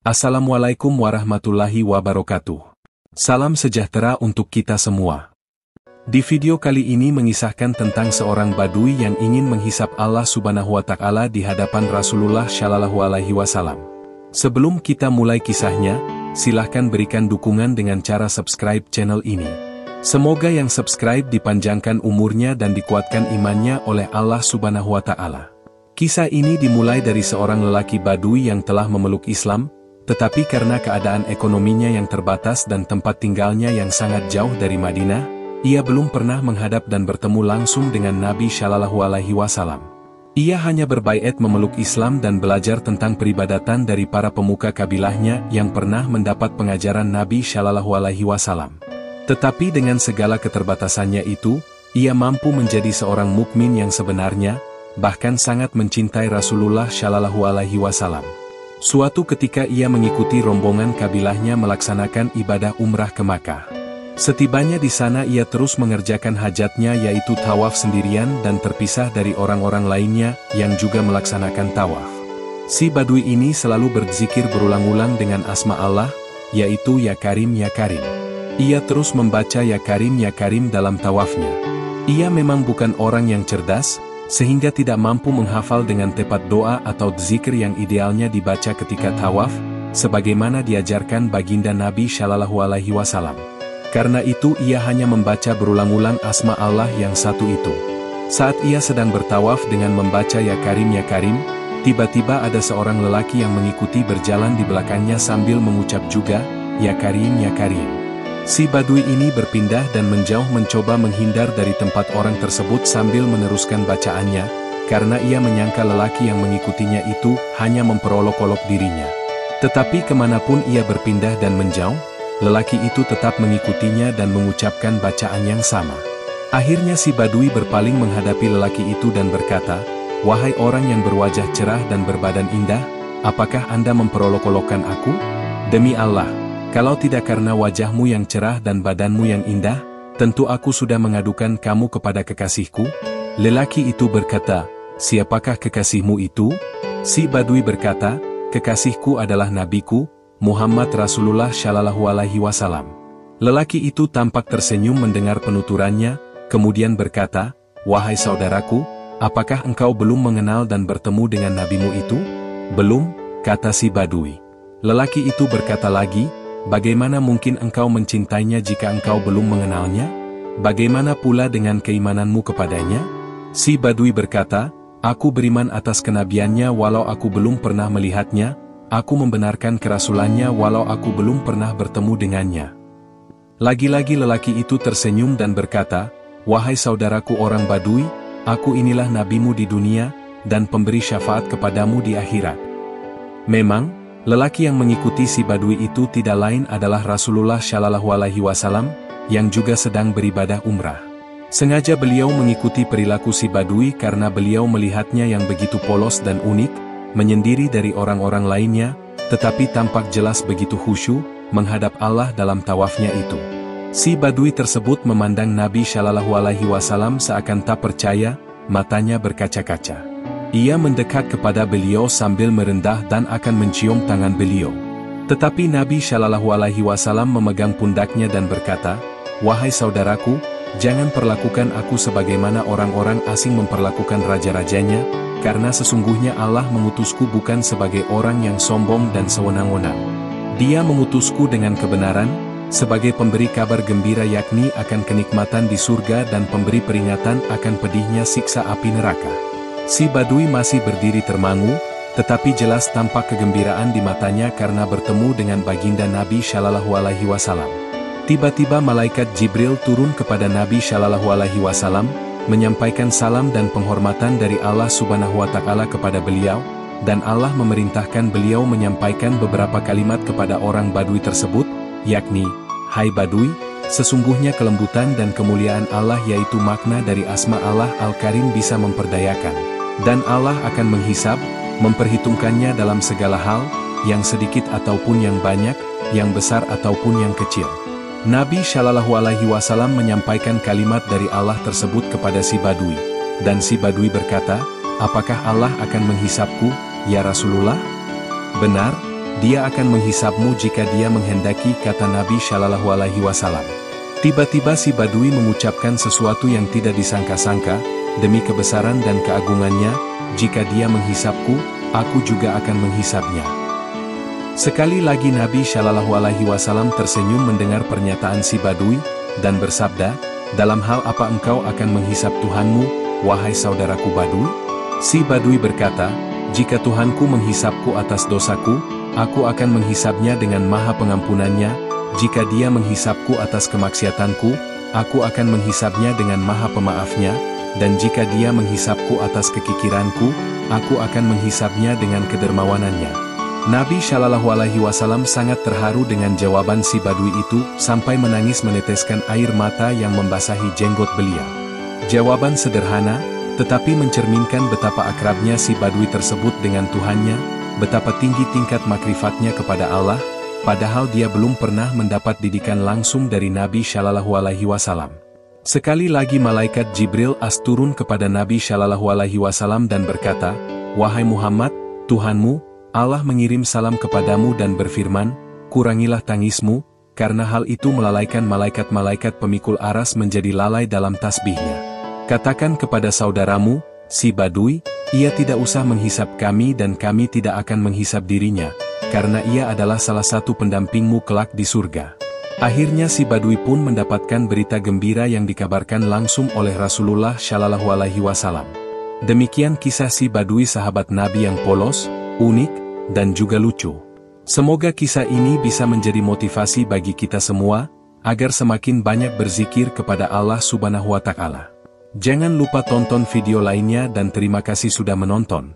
Assalamualaikum warahmatullahi wabarakatuh. Salam sejahtera untuk kita semua. Di video kali ini mengisahkan tentang seorang badui yang ingin menghisap Allah Subhanahu wa Ta'ala di hadapan Rasulullah Shallallahu Alaihi Wasallam. Sebelum kita mulai kisahnya, silahkan berikan dukungan dengan cara subscribe channel ini. Semoga yang subscribe dipanjangkan umurnya dan dikuatkan imannya oleh Allah Subhanahu wa Ta'ala. Kisah ini dimulai dari seorang lelaki badui yang telah memeluk Islam, tetapi karena keadaan ekonominya yang terbatas dan tempat tinggalnya yang sangat jauh dari Madinah, ia belum pernah menghadap dan bertemu langsung dengan Nabi Shallallahu Alaihi Wasallam. Ia hanya berbaiat memeluk Islam dan belajar tentang peribadatan dari para pemuka kabilahnya yang pernah mendapat pengajaran Nabi Shallallahu Alaihi Wasallam. Tetapi dengan segala keterbatasannya itu, ia mampu menjadi seorang mukmin yang sebenarnya, bahkan sangat mencintai Rasulullah Shallallahu Alaihi Wasallam. Suatu ketika ia mengikuti rombongan kabilahnya melaksanakan ibadah umrah ke Makkah. Setibanya di sana ia terus mengerjakan hajatnya yaitu tawaf sendirian dan terpisah dari orang-orang lainnya yang juga melaksanakan tawaf. Si badui ini selalu berzikir berulang-ulang dengan asma Allah, yaitu Ya Karim Ya Karim. Ia terus membaca Ya Karim Ya Karim dalam tawafnya. Ia memang bukan orang yang cerdas, sehingga tidak mampu menghafal dengan tepat doa atau zikir yang idealnya dibaca ketika tawaf, sebagaimana diajarkan baginda Nabi Shallallahu Alaihi Wasallam. Karena itu ia hanya membaca berulang-ulang asma Allah yang satu itu. Saat ia sedang bertawaf dengan membaca Ya Karim Ya Karim, tiba-tiba ada seorang lelaki yang mengikuti berjalan di belakangnya sambil mengucap juga, Ya Karim Ya Karim. Si badui ini berpindah dan menjauh mencoba menghindar dari tempat orang tersebut sambil meneruskan bacaannya, karena ia menyangka lelaki yang mengikutinya itu hanya memperolok-olok dirinya. Tetapi kemanapun ia berpindah dan menjauh, lelaki itu tetap mengikutinya dan mengucapkan bacaan yang sama. Akhirnya si badui berpaling menghadapi lelaki itu dan berkata, Wahai orang yang berwajah cerah dan berbadan indah, apakah Anda memperolok-olokkan aku? Demi Allah, kalau tidak karena wajahmu yang cerah dan badanmu yang indah, tentu aku sudah mengadukan kamu kepada kekasihku. Lelaki itu berkata, Siapakah kekasihmu itu? Si badui berkata, Kekasihku adalah nabiku, Muhammad Rasulullah Shallallahu Alaihi Wasallam. Lelaki itu tampak tersenyum mendengar penuturannya, kemudian berkata, Wahai saudaraku, apakah engkau belum mengenal dan bertemu dengan nabimu itu? Belum, kata si badui. Lelaki itu berkata lagi, Bagaimana mungkin engkau mencintainya jika engkau belum mengenalnya? Bagaimana pula dengan keimananmu kepadanya? Si badui berkata, Aku beriman atas kenabiannya walau aku belum pernah melihatnya, aku membenarkan kerasulannya walau aku belum pernah bertemu dengannya. Lagi-lagi lelaki itu tersenyum dan berkata, Wahai saudaraku orang badui, aku inilah nabimu di dunia, dan pemberi syafaat kepadamu di akhirat. Memang, lelaki yang mengikuti si badui itu tidak lain adalah Rasulullah Shallallahu Alaihi Wasallam, yang juga sedang beribadah umrah. Sengaja beliau mengikuti perilaku si badui karena beliau melihatnya yang begitu polos dan unik, menyendiri dari orang-orang lainnya, tetapi tampak jelas begitu khusyuk, menghadap Allah dalam tawafnya itu. Si badui tersebut memandang Nabi Shallallahu Alaihi Wasallam seakan tak percaya, matanya berkaca-kaca. Ia mendekat kepada beliau sambil merendah dan akan mencium tangan beliau. Tetapi Nabi Shallallahu Alaihi Wasallam memegang pundaknya dan berkata, Wahai saudaraku, jangan perlakukan aku sebagaimana orang-orang asing memperlakukan raja-rajanya, karena sesungguhnya Allah mengutusku bukan sebagai orang yang sombong dan sewenang-wenang. Dia mengutusku dengan kebenaran, sebagai pemberi kabar gembira yakni akan kenikmatan di surga dan pemberi peringatan akan pedihnya siksa api neraka. Si badui masih berdiri termangu, tetapi jelas tampak kegembiraan di matanya karena bertemu dengan baginda Nabi Shallallahu Alaihi Wasallam. Tiba-tiba malaikat Jibril turun kepada Nabi Shallallahu Alaihi Wasallam, menyampaikan salam dan penghormatan dari Allah Subhanahu wa Ta'ala kepada beliau, dan Allah memerintahkan beliau menyampaikan beberapa kalimat kepada orang badui tersebut, yakni, Hai badui, sesungguhnya kelembutan dan kemuliaan Allah yaitu makna dari asma Allah Al-Karim bisa memperdayakan. Dan Allah akan menghisab, memperhitungkannya dalam segala hal, yang sedikit ataupun yang banyak, yang besar ataupun yang kecil. Nabi Shallallahu Alaihi Wasallam menyampaikan kalimat dari Allah tersebut kepada si badui. Dan si badui berkata, Apakah Allah akan menghisabku, ya Rasulullah? Benar, Dia akan menghisapmu jika dia menghendaki, kata Nabi Shallallahu Alaihi Wasallam. Tiba-tiba si Badui mengucapkan sesuatu yang tidak disangka-sangka, demi kebesaran dan keagungannya, jika dia menghisapku, aku juga akan menghisapnya. Sekali lagi Nabi Shallallahu Alaihi Wasallam tersenyum mendengar pernyataan si Badui, dan bersabda, dalam hal apa engkau akan menghisap Tuhanmu, wahai saudaraku Badui? Si Badui berkata, jika Tuhanku menghisapku atas dosaku, aku akan menghisapnya dengan maha pengampunannya, jika dia menghisapku atas kemaksiatanku, aku akan menghisapnya dengan maha pemaafnya, dan jika dia menghisapku atas kekikiranku, aku akan menghisapnya dengan kedermawanannya. Nabi Shallallahu Alaihi Wasallam sangat terharu dengan jawaban si Badui itu, sampai menangis meneteskan air mata yang membasahi jenggot beliau. Jawaban sederhana, tetapi mencerminkan betapa akrabnya si Badui tersebut dengan Tuhannya, betapa tinggi tingkat makrifatnya kepada Allah, padahal dia belum pernah mendapat didikan langsung dari Nabi Shallallahu Alaihi Wasallam. Sekali lagi malaikat Jibril turun kepada Nabi Shallallahu Alaihi Wasallam dan berkata, wahai Muhammad, Tuhanmu, Allah mengirim salam kepadamu dan berfirman, kurangilah tangismu, karena hal itu melalaikan malaikat-malaikat pemikul aras menjadi lalai dalam tasbihnya. Katakan kepada saudaramu, si Badui, ia tidak usah menghisap kami dan kami tidak akan menghisap dirinya, karena ia adalah salah satu pendampingmu kelak di surga. Akhirnya si Badui pun mendapatkan berita gembira yang dikabarkan langsung oleh Rasulullah Shallallahu Alaihi Wasallam. Demikian kisah si Badui sahabat Nabi yang polos, unik, dan juga lucu. Semoga kisah ini bisa menjadi motivasi bagi kita semua, agar semakin banyak berzikir kepada Allah Subhanahu wa Ta'ala. Jangan lupa tonton video lainnya dan terima kasih sudah menonton.